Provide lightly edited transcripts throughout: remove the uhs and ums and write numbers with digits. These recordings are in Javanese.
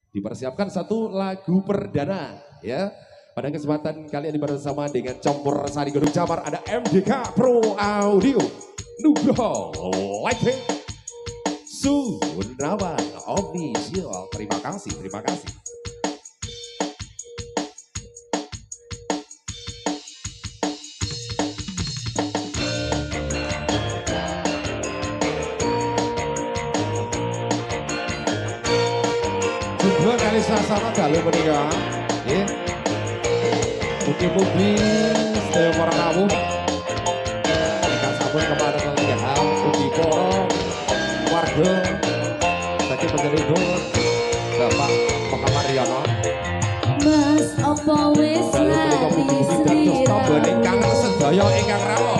Dipersiapkan satu lagu perdana ya. Pada kesempatan kali ini bersama dengan Campur Sari Gedung Camar ada MDK Pro Audio Nugroho Lighting Sundrawan Official. Terima kasih, terima kasih. Dua kali sasana dalu menikah ya. Mugi-mugi sedaya para rawuh ingkang sampun kepada kelenggahan ugi para warga saking panjenengan Bapak Muhammad Riono. Mas apa wis lali sliramu ingkang sedaya ingkang rawuh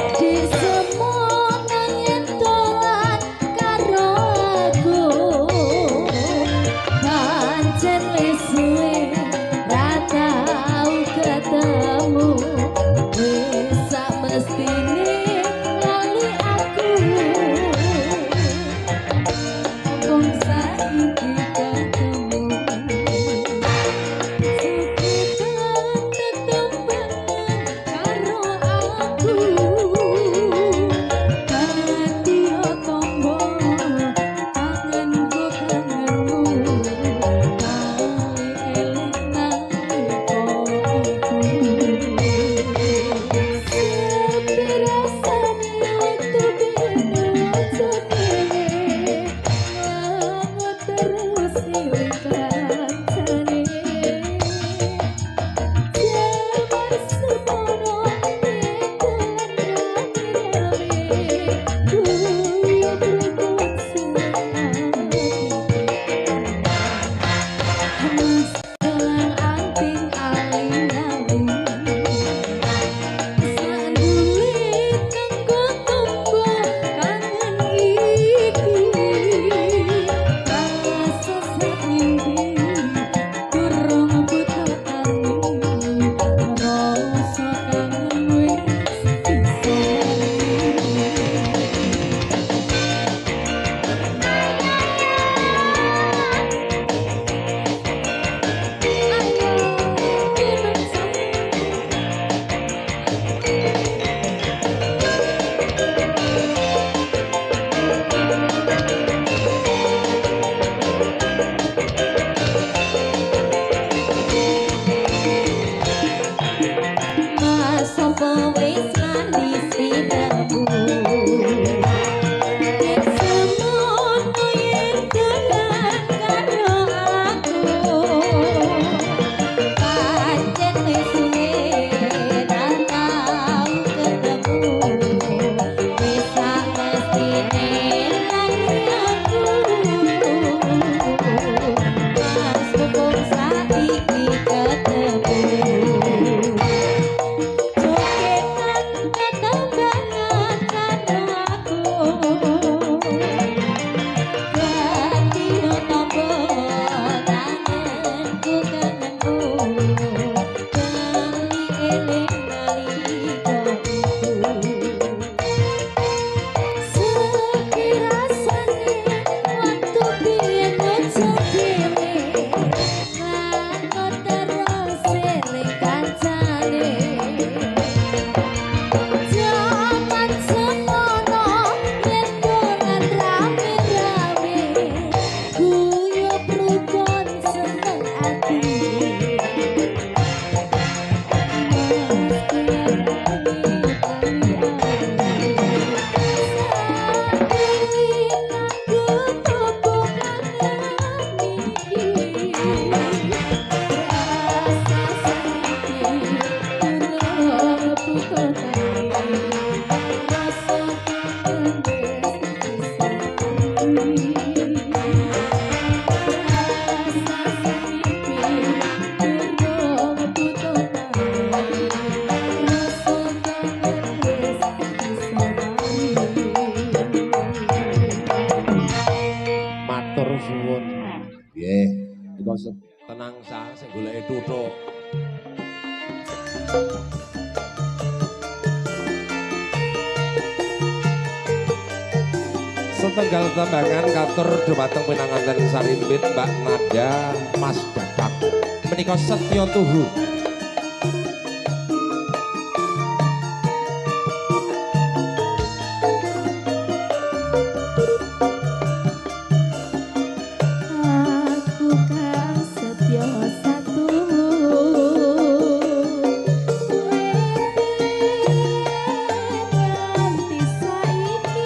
tenang sang sing goleki tuthuk. setunggal tambangan katur dumateng pinanganten Sarimbit Mbak Nada Mas Dakak menika Setyo Tuhu. Aku kang setya satu nganti saiki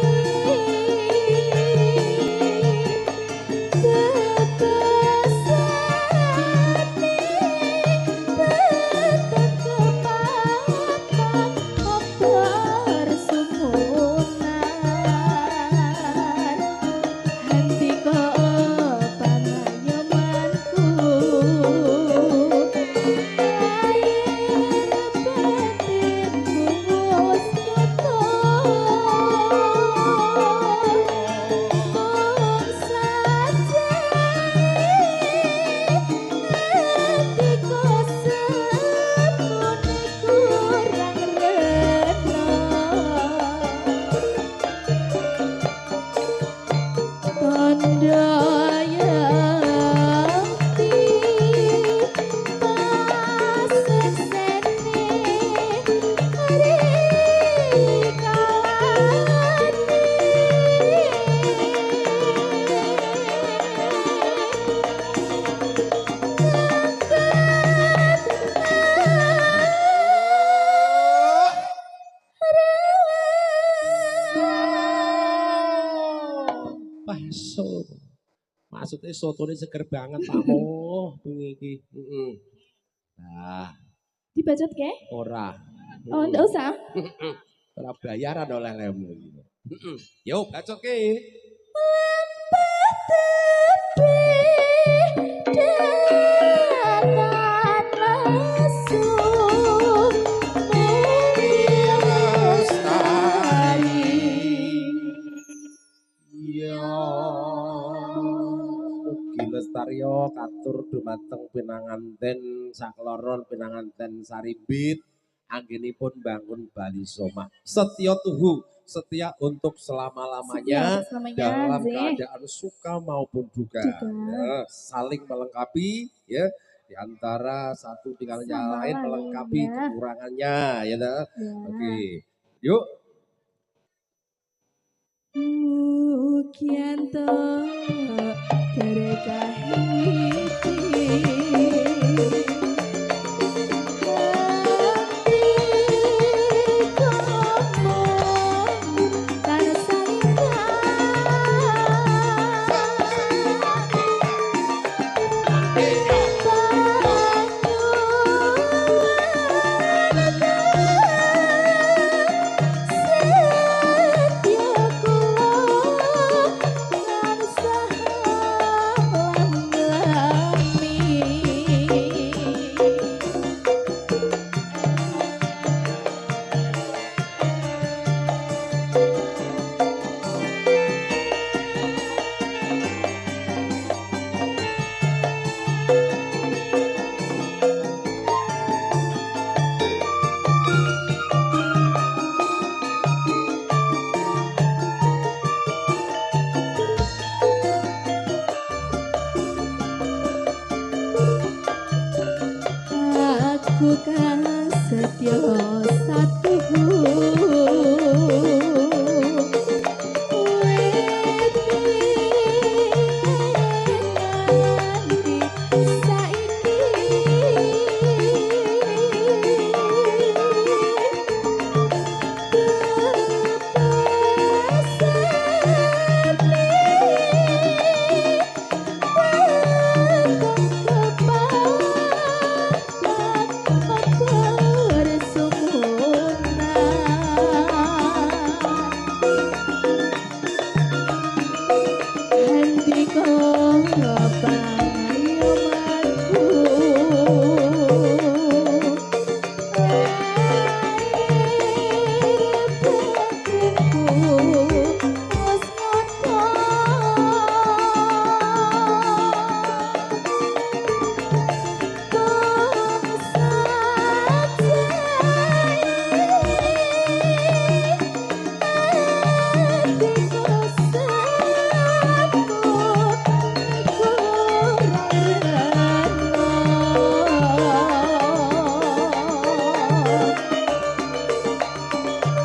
Maksudnya sotonya seger banget tamu bengi iki. Nah, dibacot ke? ora. Oh, enggak usah. Ora bayaran oleh lemu. Yo, bacot ke. Lestario katur dumateng pinanganten sakloron pinanganten Sarimbit anggenipun bangun Bali Soma. Setya Tuhu, setia untuk selama-lamanya dalam keadaan suka maupun duka. Ya, saling melengkapi ya di antara satu dengan yang lain melengkapi kekurangannya ya. Oke. Yuk. Mugianto terkahiti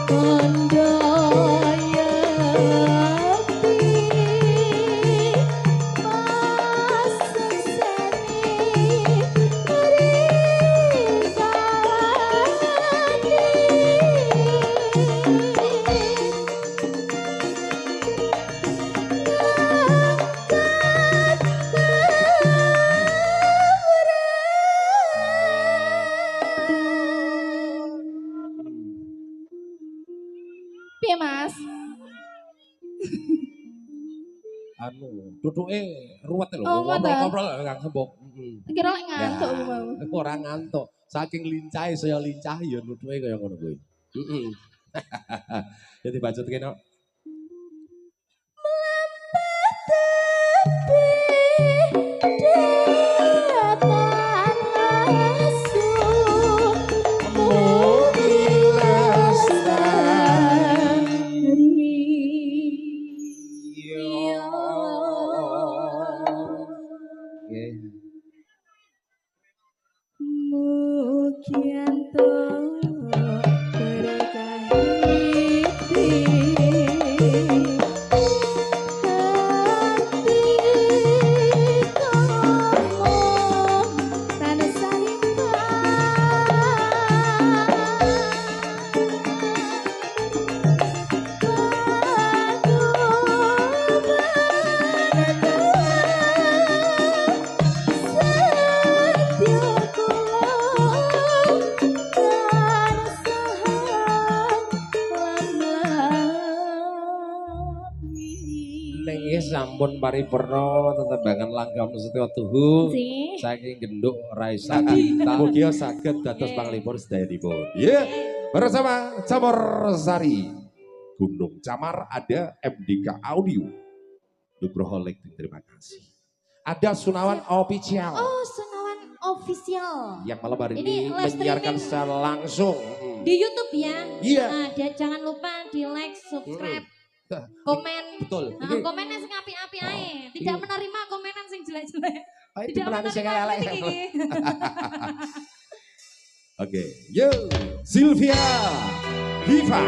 Kondo piye Mas? Anu, duduke ruwet lho. Oh, ngoten. Ngobrol-ngobrol gak sembok. Kira lek ngantuk aku mau. Ora ngantuk. Saking lincahe saya lincah ya duduke kaya ngono kuwi. Heeh. Jadi bacot kene. Sampun paripurna tetembangan langgam setya tuhu saking genduk Raisa kita Mugi saged dados panglipur sedayanipun. Ya, bersama Camar Sari Gunung Camar ada MDK Audio. Nugroho Lekting, terima kasih. Ada Sunawan Official. Oh, Sunawan Official. Yang malam hari ini live menyiarkan streaming secara langsung. di YouTube ya. Iya. Dan jangan lupa di like, subscribe, komen. Betul. Nah, komennya sing api-api ae. Tidak Iya. menerima komenan sing jelek-jelek. Ayo Tidak dimenani sing menerima elek. kritik iki. Oke, yo Sylvia Diva.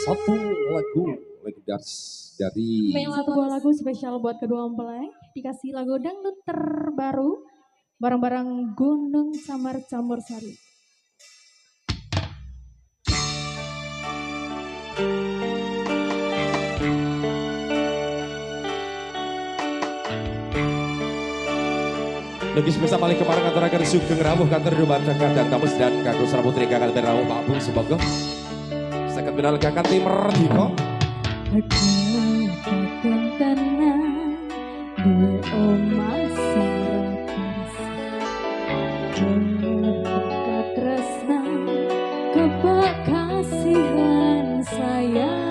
Satu lagu legendaris dari Satu buah lagu spesial buat kedua mempelai. Dikasih lagu dangdut terbaru bareng-bareng Gunung Samar Campur Sari. Lagi spesial paling kemarin aturaken sugeng rawuh kantor dumateng kandang tamu dan kanggo Sra Putri kakang rawuh Pak Bung semoga saged pinal kakang tim Merdeka. tenang duwe omah tresna kebak kasihan sayang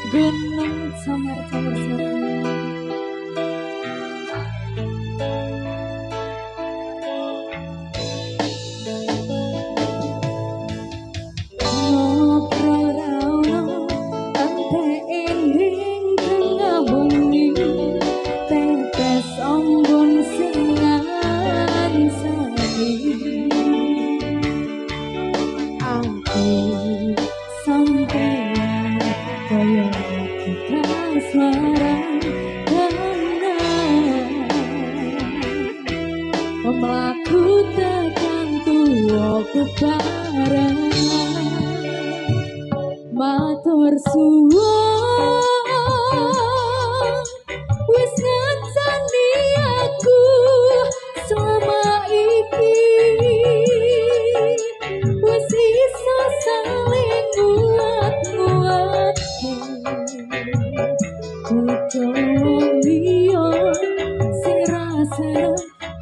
gunung samar-samar melaku tekan tuwa kebarengan matur suwun wis ngancani aku selama iki wis iso saling nguat-nguatke kudu liya sing rasane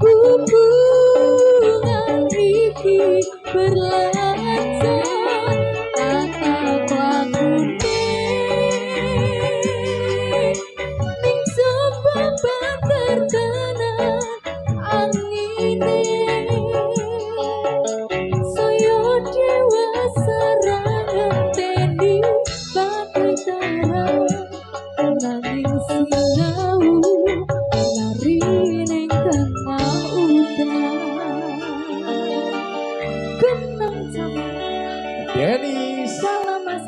hubungan iki berlanjut tatap lakune ning sebab terkena angine saya dewasa ngenteni badhe tarang nanging sinau lari ning tengah udan kenang sama Denis salam mas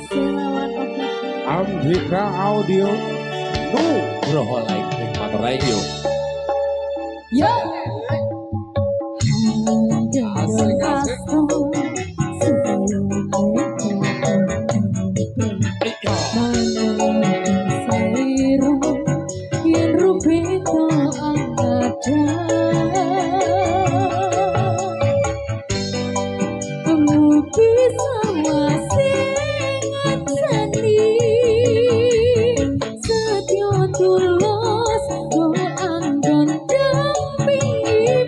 Selawan official Amdika Audio Nugroho Lighting Matur Radio. yo Asik, asik. Tulus doang dan dampingi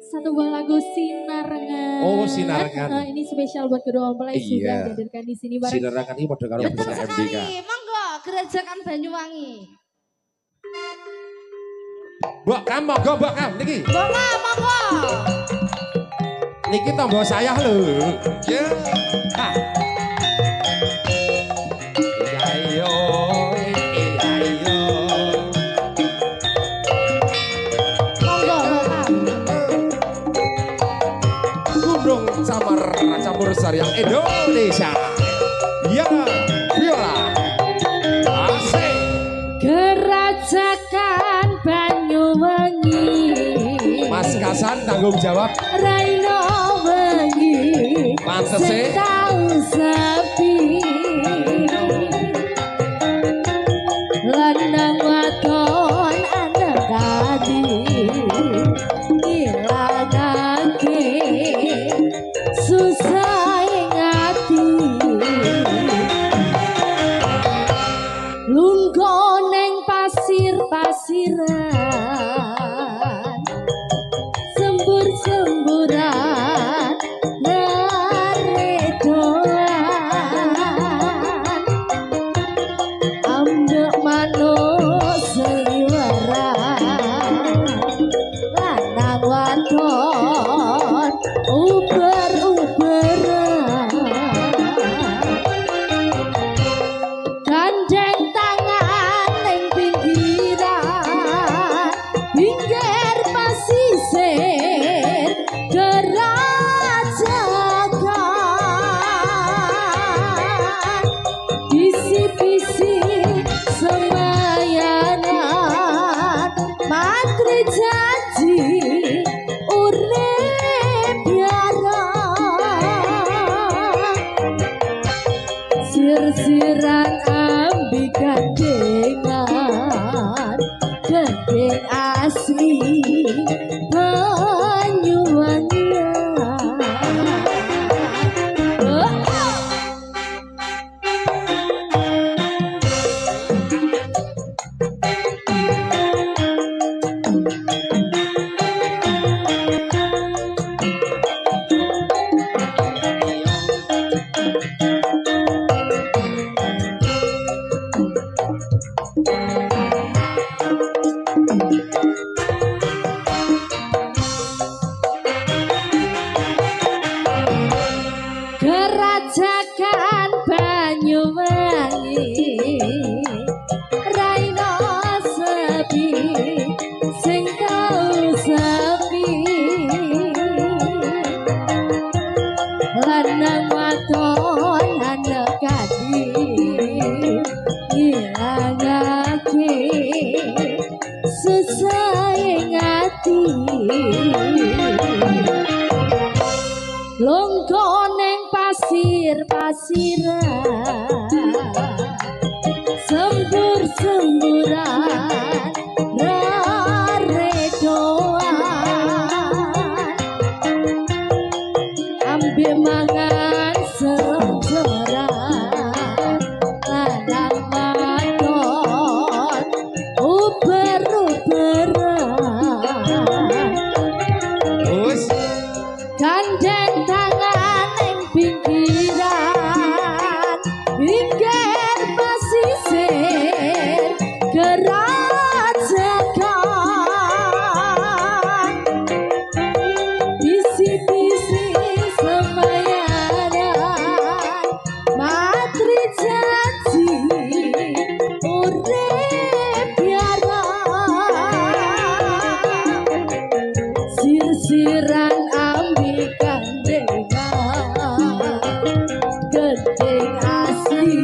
Satu buah lagu Sinarengan. Oh, Sinarengan. Ini spesial buat kedua mempelai Iya. sudah dihadirkan di sini bareng. Sinarengan ini pada karo Betul punya sekali, MDK. monggo Gerajakan Banyuwangi. Mbok Kam, monggo Mbok Kam niki. Monggo, monggo. Niki tombol saya lho. Ya. Ha. Iya yo, iya yo. Monggo, monggo. Gunung Samar campur sari Indonesia. Ya, viola. Asik. Gerajakan Banyuwangi. Mas Kasan tanggung jawab. Raino wengi. Pantes sing tau sepi. Lanang wadon anak kadi. Ngilangake susah ing ati. Lungguh neng pasir-pasiran, sembur-semburan, naredoan. wadon uber-uberan gandeng tangan ning pinggiran pinggir pasisir gerajakan bisi-bisi semayanan mantri janji urip biarang sir-siran ambi gandengan gendeng asli Gerajakan Banyuwangi raina sepi sing tau sepi lanang wadon anekati ngilangake sesaing ati longgo neng pasir-pasiran sembur-semburan raredoan ambil mangan serem-seran lanang wadon uber-uberan gandeng tangan ning pinggiran pinggir pasisir gerajakan bisi-bisi semayanan matri janji urip biarang sir-siran ambi gandengan gendeng asli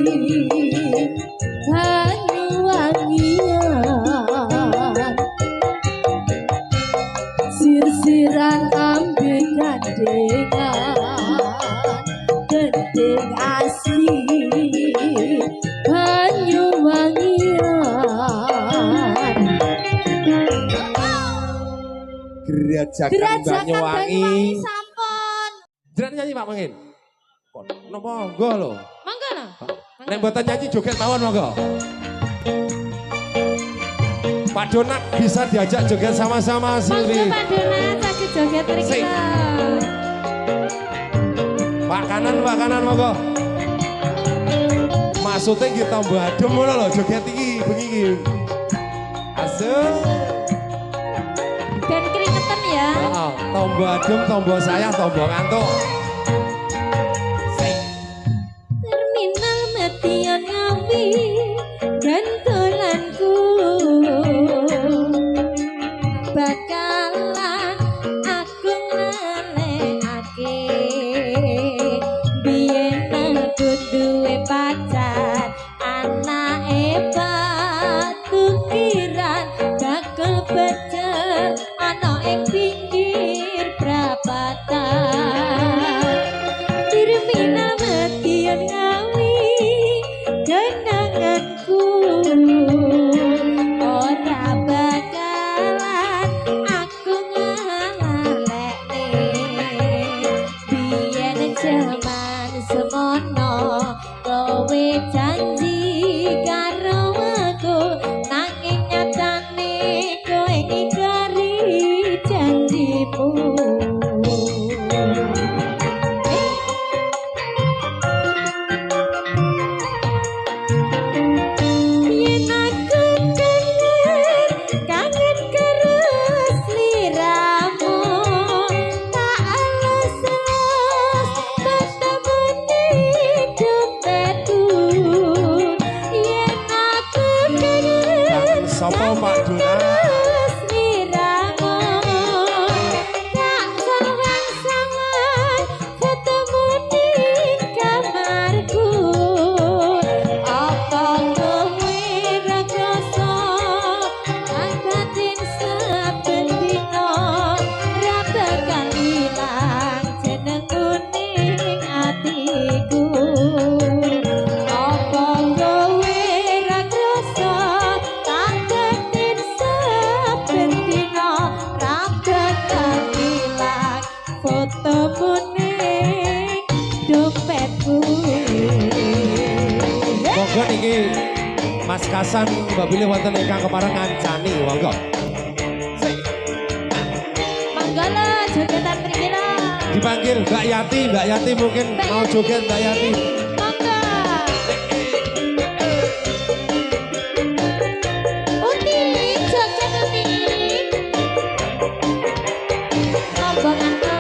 Banyuwangian sir-siran ambi gandengan gendeng asli Banyuwangian Gerajakan Banyuwangi sampun Jenengan nyanyi Pak Mangin. Kok napa monggo lho. monggo no Nek mboten nyanyi joget mawon monggo. Pak Donat bisa diajak joget sama-sama monggo Silvi. Pak Donat saged joget mriki Sing. lho. Pak kanan monggo. Maksudnya kita tambah adem ngono lho joget iki bengi iki. Asuk. Ben keringetan ya. Heeh, tambah adem, tambah sayang, tambah ngantuk. Terminal Metion Ngawi gantolanku bakalan aku ngelekake biyen aku duwe pacar anake batu kiran bakal becek ana ing pinggir prapatan terminal Metion Ngawi kenanganku ora bakalan aku ngalekne biyen jaman semono kowe janji karo aku nanging nyatane kowe ngingkari janjimu. Yen aku kangen terus liramu Mas Kasan Mbak Billy wonten ingkang kepareng ngancani monggo. Monggo lo jogetan mriki lo. Dipanggil Mbak Yati mungkin mau joget Mbak Yati. Monggo. Uti, joget Uti. Monggo ngato.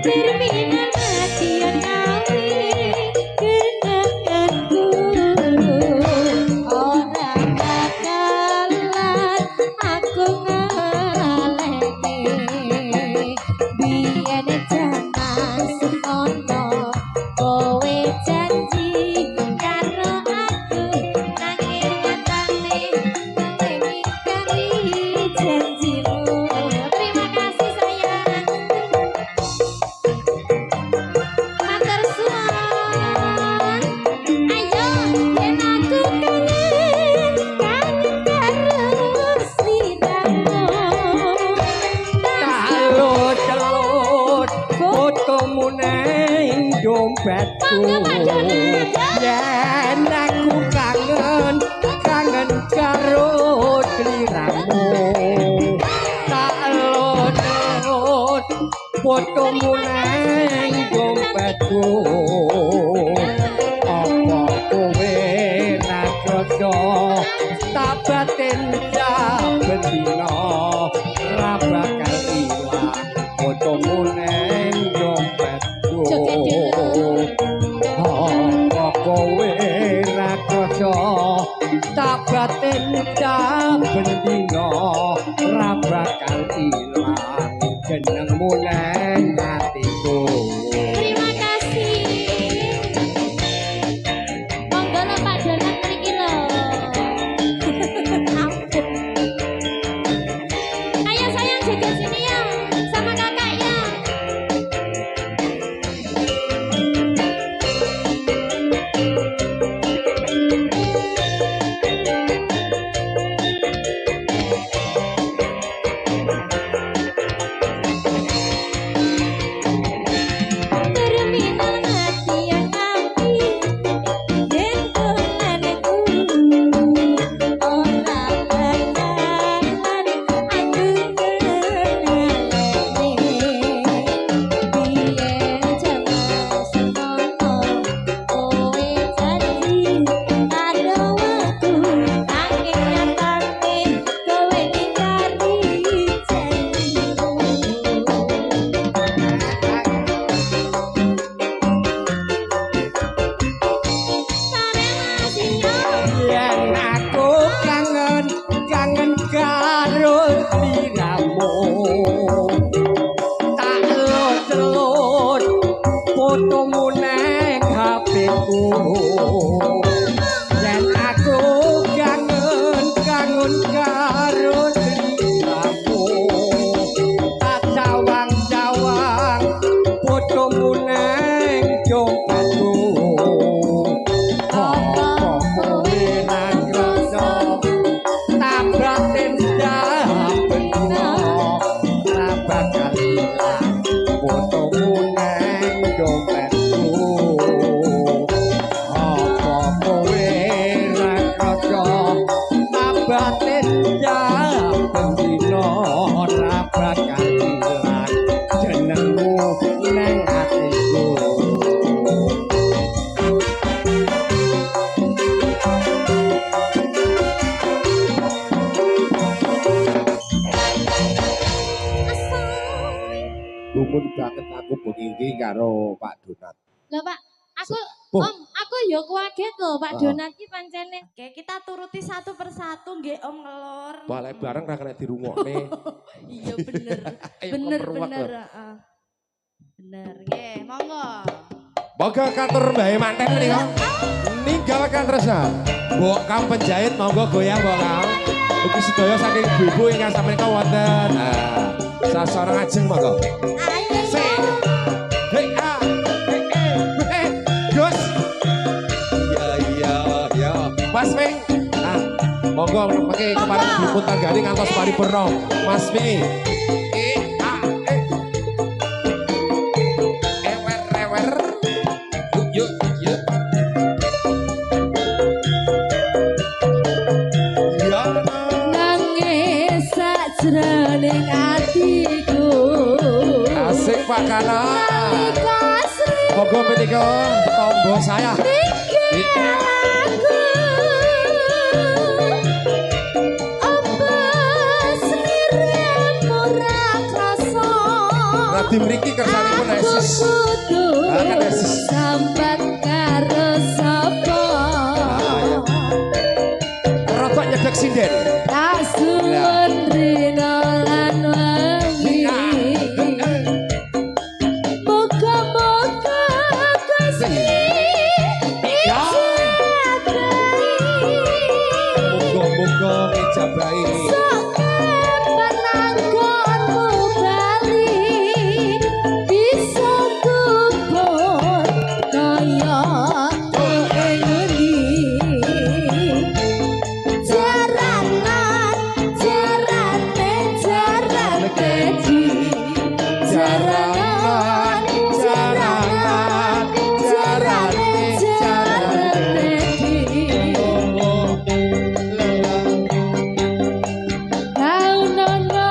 Terminal hati yang kawin kenanganku. Orang bakalan aku ngaleke. Biyen jaman semono kowe janji karo aku nanging nyatane kowe ngingkari janjimu. Terima kasih sayang. Matur suwun. Ayo yen aku kangen karo sliramu. Talut fotomu neng dompetku. Yen aku kangen karo sliramu. Talut fotomu neng dompetku. Apa kowe ra krasa tak batin saben dina ra bakal ilang fotomu neng dompetku. Joget dulu. Apa kowe ra krasa tak batin saben dina ra bakal ilang jenengmu neng atiku. Terima kasih. Monggo lo Pak Donat mriki lo. Ampun. Ayo sayang joget sini ya, sama kakak ya. Terminal hati yang api yen kenanganku. Ora bakalan aku ngaleni. Biyen jaman semono kowe janji karo aku nanging nyatane kowe ngingkari janjimu. Yen aku kangen karo sliramu. Tak lot fotomu neng HP-ku. Yen aku kangen karo sliramu. Tak jawang fotomu neng dompetku. Apa kowe ra krasa tak batin saben dina ra bakal ilang fotomu neng dompetku. Apa kowe ra krasa tak batin saben dina ra bakal ilang jenengmu neng atiku. Gumun banget aku bengi iki karo Pak Donat. Lho Pak, aku Oh. Om, aku yo kaget loh Pak Oh. Donat ki pancene. Oke, kita turuti satu persatu nggih Om ngelor. Balik bareng ra kena dirungokne. Iya bener. Ayo, Bener keperuak bener. lho. Heeh. Bener. Nggih, monggo. Monggo katur mbahe manten menika. Ninggalkan tresna. Mbok Kang penjahit monggo goyang Mbok Kang. Ugi sedaya saking ibu-ibu ingkang sampeyan wonten. Nah, sasorong ajeng monggo. Ayo. Sik. Hei ah. Hei. Gus. Iya. Mas Ping. Ah, monggo mengke kemarin dipun tanggani ngantos paripurna. Mas Ping. Ewer. Yuk. sajroning atiku. Asik Pak Kanan. Monggo menika tombo saya. Radi mriki kersanipun Esis. Kan Esis. Sambat karo sapa? Rada nyedek sinden. Tak suwun rina lan wangi. Moga-moga Gusti Muga-muga ngijabahi. penanggonmu bali bisa kubur kaya endi. Jaranan, jarane, jaran keji. Jaranan, jaranan, jarane, jaran keji. Kau nono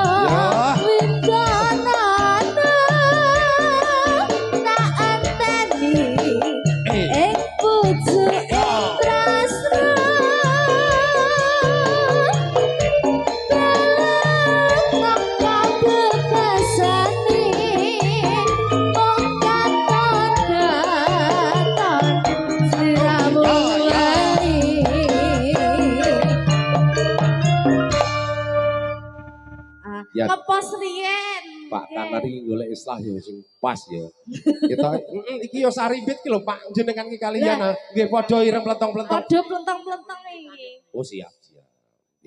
windanana tak anteni ing pucuk ing trasna balak kabebasane mung katon sliramu wae. Ya. Ngepos riyen. Pak Kanar iki golek islah ya sing pas ya. Kita iki yo saribit ki lho Pak jenengan ki kalian nggih padha ireng plentong-plentong. Padha plentong-plentong iki. Oh siap.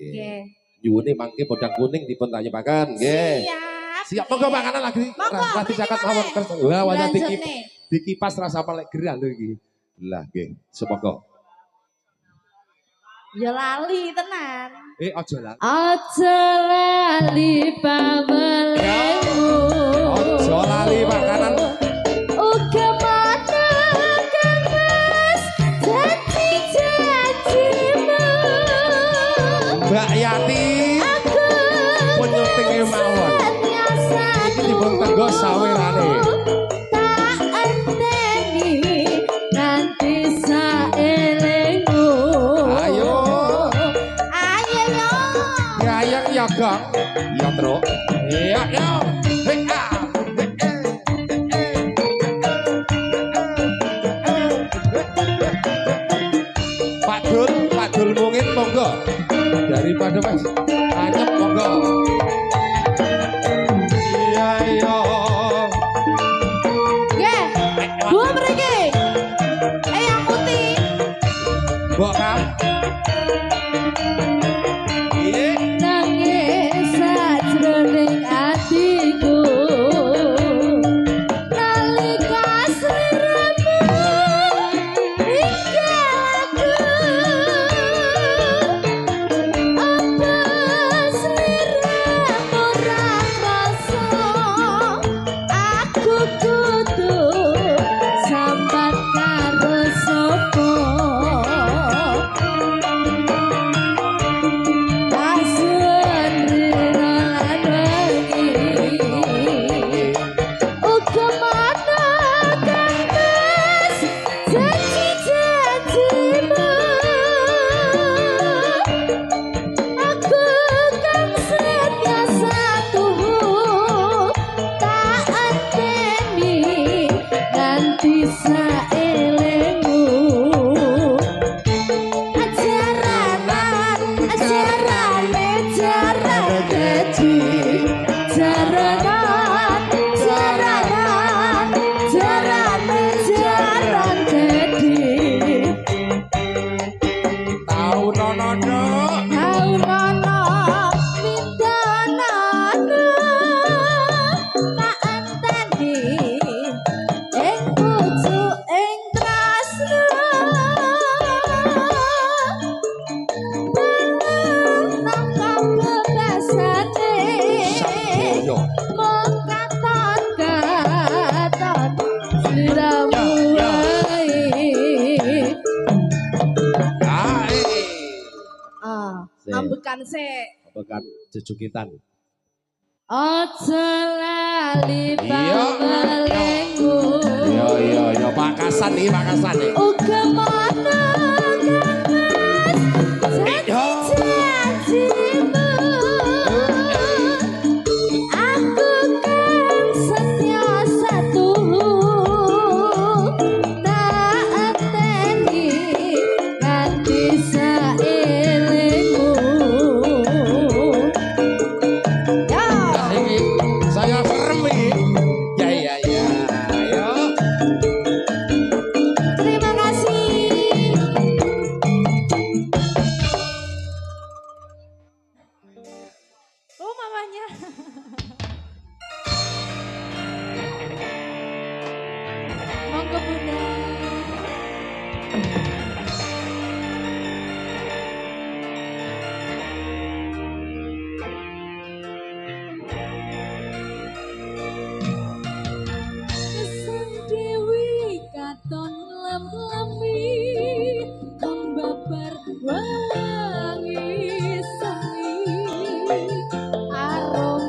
Nggih. Nggih. Nyuwune mangke bodang kuning dipun tanyapaken nggih. Siap. Siap monggo Pak Kanar lagi. Monggo, Lagi caket mriki mawon malih. kersa. Wah wajah Lanjut diki nih. dikipas rasa pelek gerak lho iki. Lah nggih, semoga. Ya lali tenan. Aja lah. Aja lali pamelemu. Aja lali Pak Kanar. Uga mata kang mas janji-janjimu. Mbak Yati pun nyutinge mawon. Iki dipun tenggo sawirane. Tak enteni nganti saelengmu. Ayo. Ayo yo. Gayang ya Gang. Ya Tru. Iya yo. Hei ah. Pak Dul mungin monggo. Daripada Mas anyep monggo. Iya yo. Nggih. Bu mriki. Yang putih. Mbok Kam. Iya. Nangis sajroning atiku. Nalika sliramu ninggalku. Apa sliramu ora krasa aku kudu sambat karo sapa. Ambekan sik. Ambekan jejukitan. Ojo lali Iya. pangmelenggu. Iya, Pak Kasan nih, Pak Kasan nih. Uga mono kangen janji-janjimu. Aku kan setia satu, tak enteni nganti saelengmu. Ya. Ini saya serem ini. Ya. Ayo. Terima kasih. Oh, mamanya. Monggo Bunda. Sang Dewi katon lem-lemi membabar wangi semi arom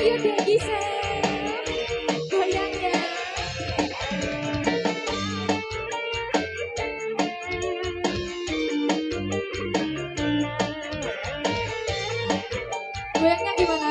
Ayo deh Gisel, goyang ya. Goyangnya gimana?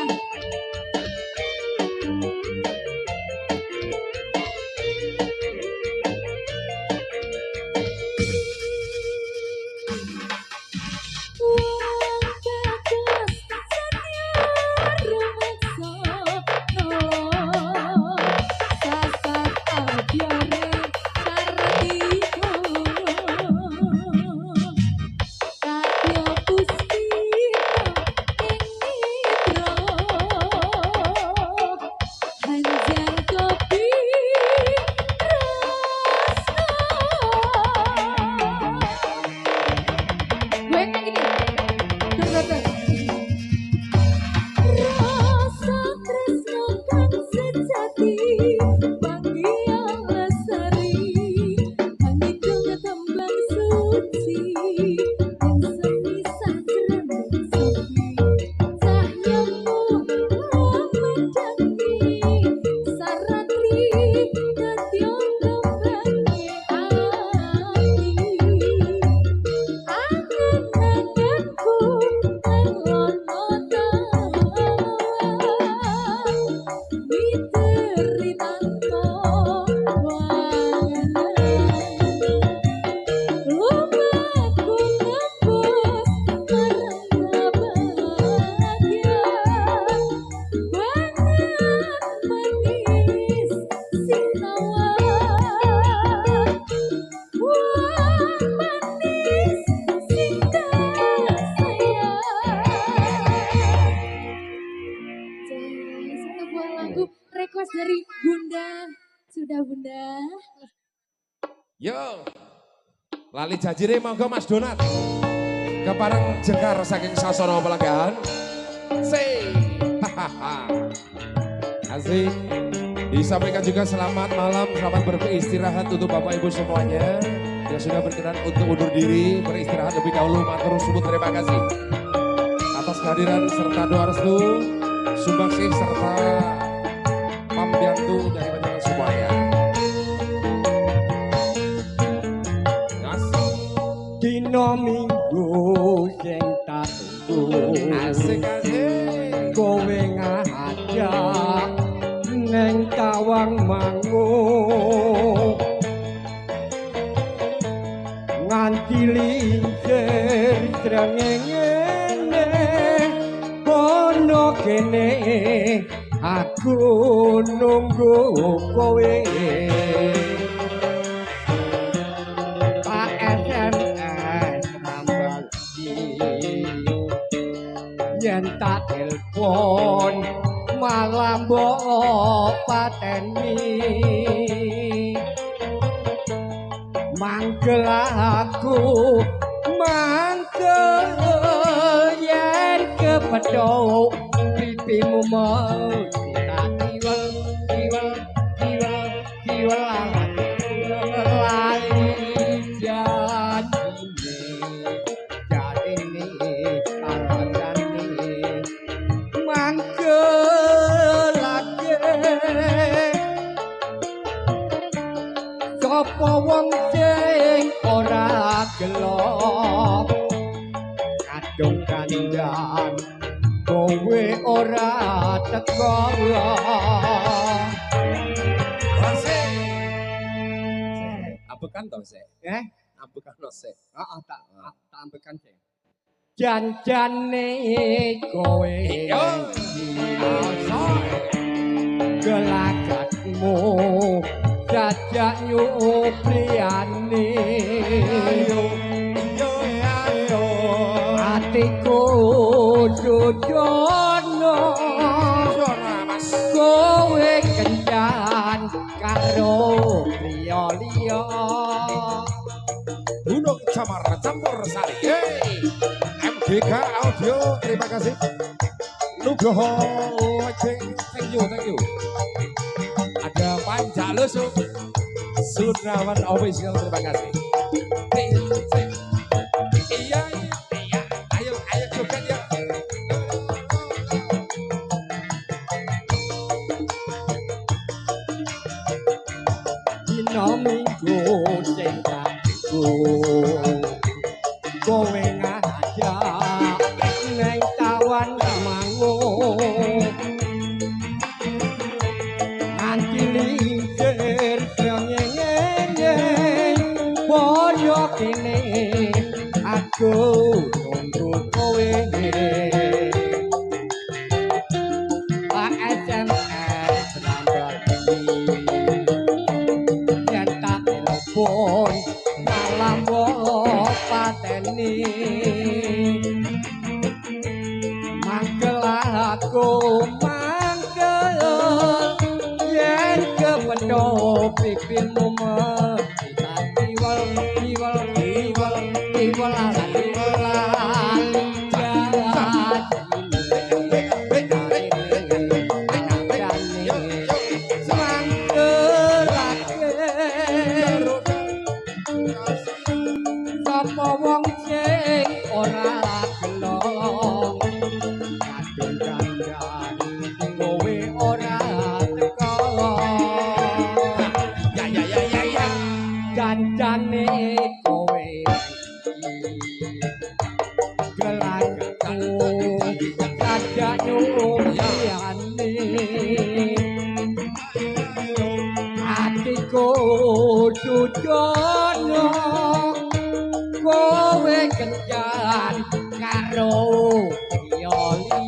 Request dari Bunda. Sudah Bunda. Yo, lali jajire monggo Mas Donat. Kepareng jengkar saking Sasono Pelanggan. Say, hahaha. Asik. Disampaikan juga selamat malam, selamat beristirahat untuk Bapak Ibu semuanya yang sudah berkenan untuk undur diri beristirahat lebih dahulu. Matur suwun, terima kasih atas kehadiran serta doa restu, sumbangsih serta pambiantu dari panjenengan semuanya. Dino minggu sing tak tunggu Asik asik. kowe ngajak neng Tawang Mangu nganti lincir srengenge kono kene aku nunggu kowe SMS nambah yen tak telepon malah mbok pateni mangkel aku mangkel yen kepethuk pipimu mau tak kiwel lali jadine arajane mangkel lagi sapa wong sing ora gelap kadung kandhan kowe ora teko Ambekan toh sih? Ambekan no sih. tak ambekan sih janjane kowe gelagatmu jajak nyupriyane atiku jojono kowe kencan karo liya-liya Gunung Camar campur sari. Hey, MDK Audio, terima kasih. Nugroho, thank you. Ada Panjalus, Sudrawan Official, terima kasih. Iya, ayo joget ya. pipimu mesisan iwal iwal iwal iwal sapa wong sing ora gelong kadung dandan kowe ora teko ya dandane kowe gelagku dadak nyuwiyane atiku dudono kowe kencan karo Yoli.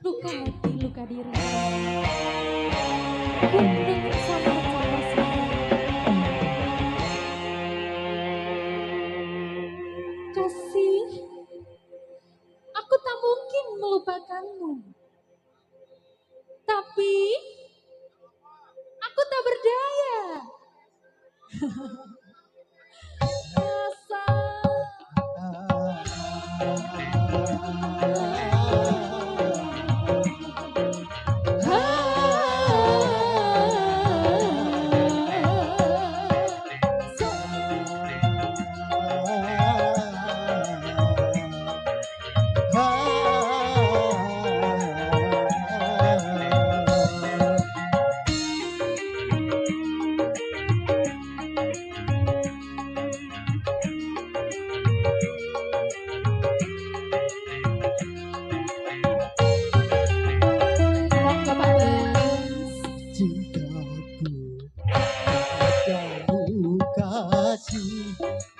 Luka hati, luka diri. Gunung sama kasih, aku tak mungkin melupakanmu. Tapi aku tak berdaya. Rasa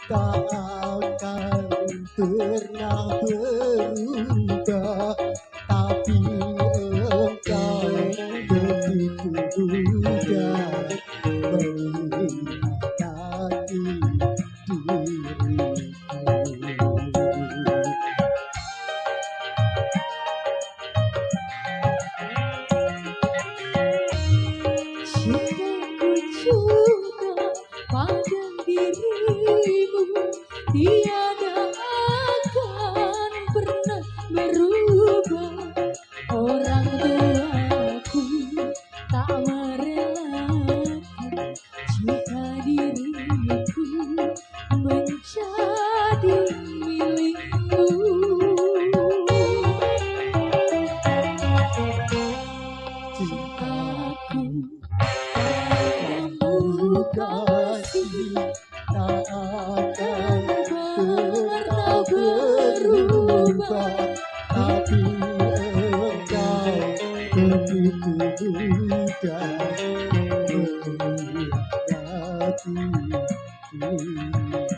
tak akan pernah berubah, tapi engkau begitu mudah mengkhianati diriku. cintaku juga pada dirimu tiada akan pernah berubah. Orang tuaku tak merelakan jika diriku menjadi milikmu. Cintaku padamu kasih Tak akan pernah berubah, tapi engkau begitu mudah mengkhianati diriku.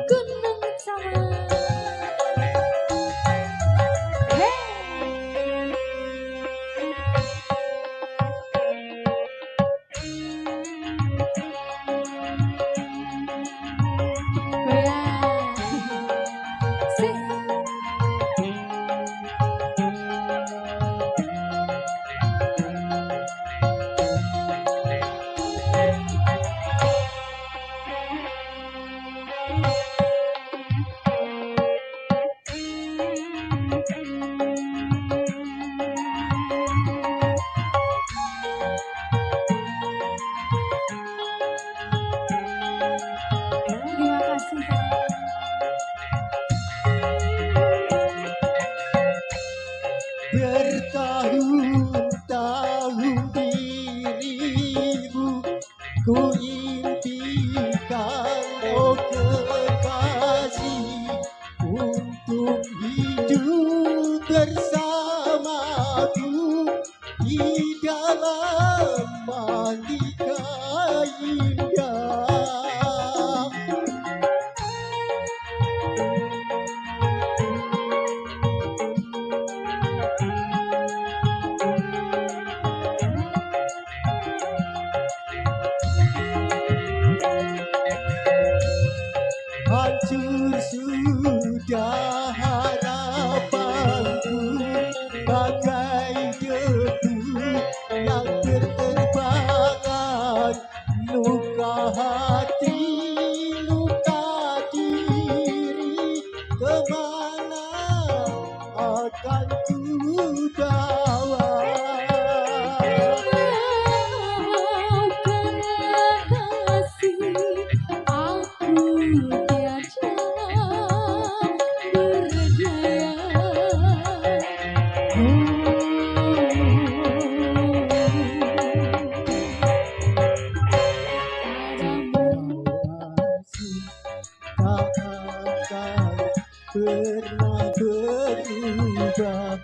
gunung sama. Terima kasih. pernah berubah.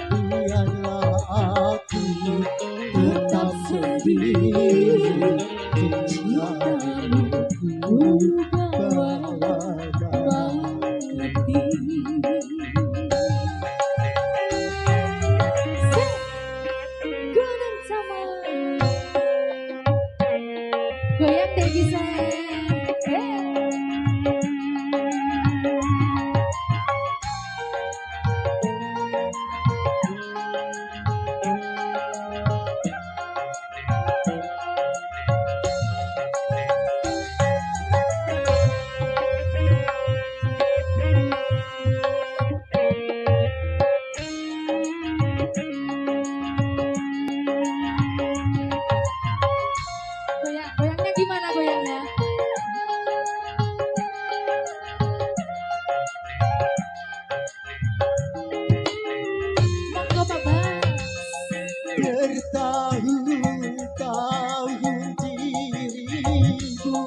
Biarlah aku tetap sendiri. Cintamu ku bawa Mengerti. Gunung sama goyang deh bisa. Goyangnya gimana goyangnya? Monggo Pak Bas. bertahun-tahun dirimu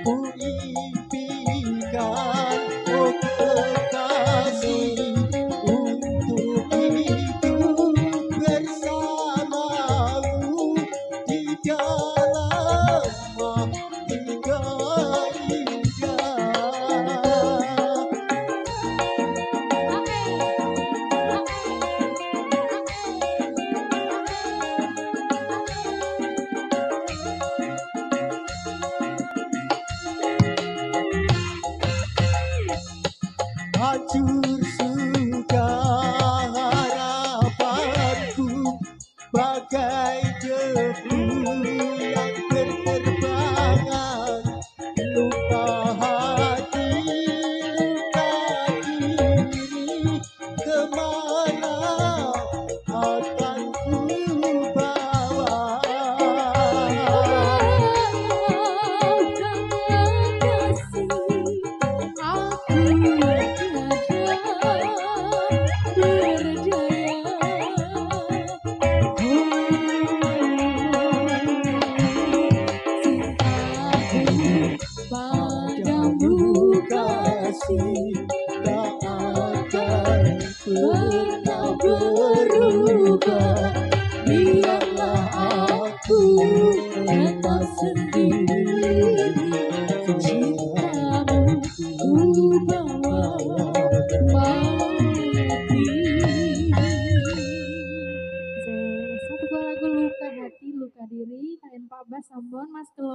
ku impikan, oh kekasih, untuk hidup bersamamu di dalam mahligai indah. Hancur sudah harapanku, bagai debu yang berterbangan. Luka hati, luka diri, kemana akan ku bawa? Padamu kasih tak akan pernah berubah. Biarlah aku tetap sendiri. Cintamu ku bawa mati. Satu buah lagu luka hati, luka diri, kalian Pak Bas Ambon, Mas Kelut.